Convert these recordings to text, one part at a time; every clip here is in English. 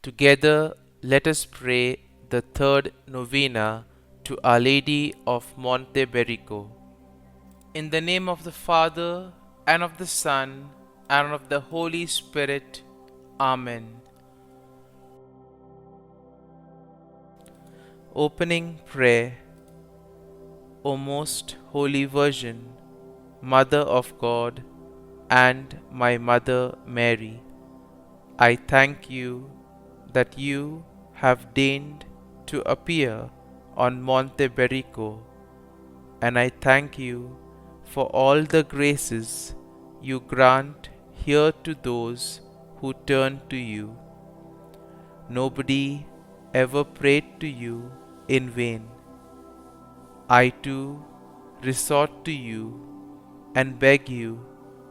Together, let us pray the third novena to Our Lady of Monte Berico. In the name of the Father, and of the Son, and of the Holy Spirit. Amen. Opening Prayer. O most Holy Virgin, Mother of God, and my Mother Mary, I thank you that you have deigned to appear on Monte Berico, and I thank you for all the graces you grant here to those who turn to you. Nobody ever prayed to you in vain. I too resort to you and beg you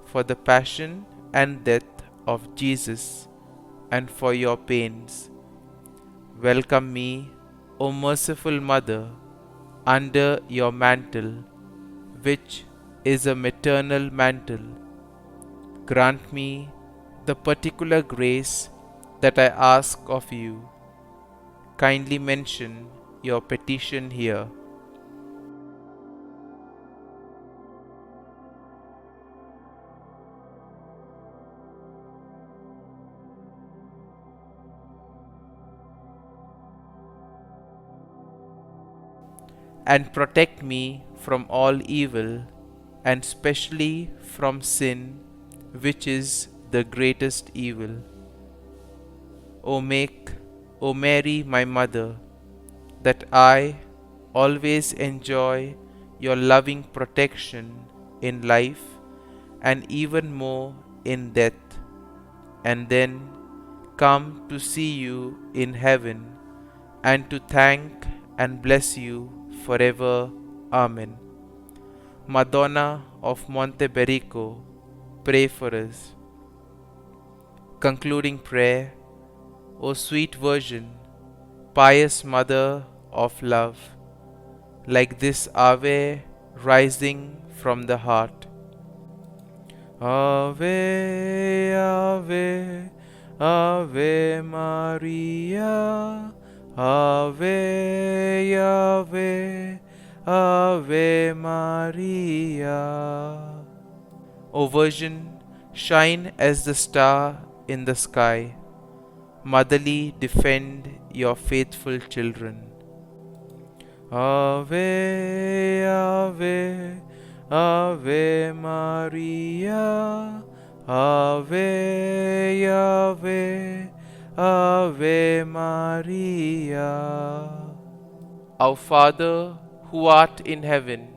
for the passion and death of Jesus and for your pains. Welcome me, O merciful Mother, under your mantle, which is a maternal mantle. Grant me the particular grace that I ask of you. Kindly mention your petition here. And protect me from all evil, and specially from sin, which is the greatest evil. O Mary, my Mother, that I always enjoy your loving protection in life and even more in death, and then come to see you in heaven and to thank and bless you forever. Amen. Madonna of Monte Berico, pray for us. Concluding prayer. O sweet Virgin, pious Mother of love, like this Ave rising from the heart. Ave, Ave, Ave Maria, Ave, Ave, Ave Maria. O Virgin, shine as the star in the sky. Motherly defend your faithful children. Ave, Ave, Ave Maria, Ave, Ave, Ave Maria. Our Father, who art in heaven,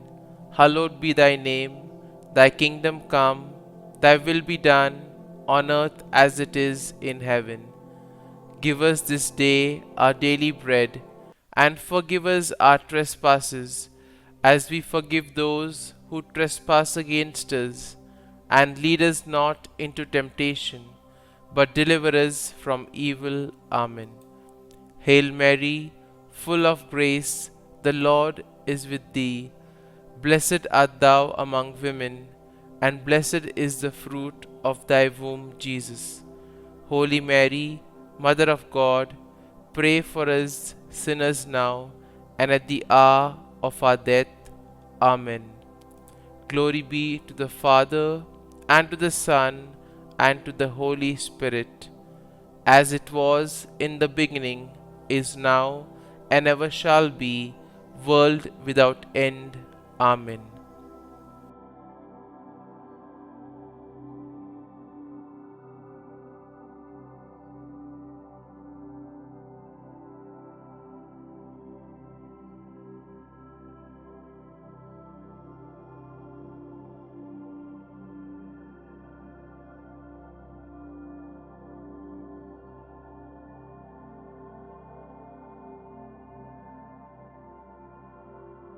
hallowed be thy name. Thy kingdom come, thy will be done, on earth as it is in heaven. Give us this day our daily bread, and forgive us our trespasses, as we forgive those who trespass against us. And lead us not into temptation, but deliver us from evil. Amen. Hail Mary, full of grace, the Lord is with thee. Blessed art thou among women, and blessed is the fruit of thy womb, Jesus. Holy Mary, Mother of God, pray for us sinners now and at the hour of our death. Amen. Glory be to the Father, and to the Son, and to the Holy Spirit, as it was in the beginning, is now, and ever shall be, world without end. Amen.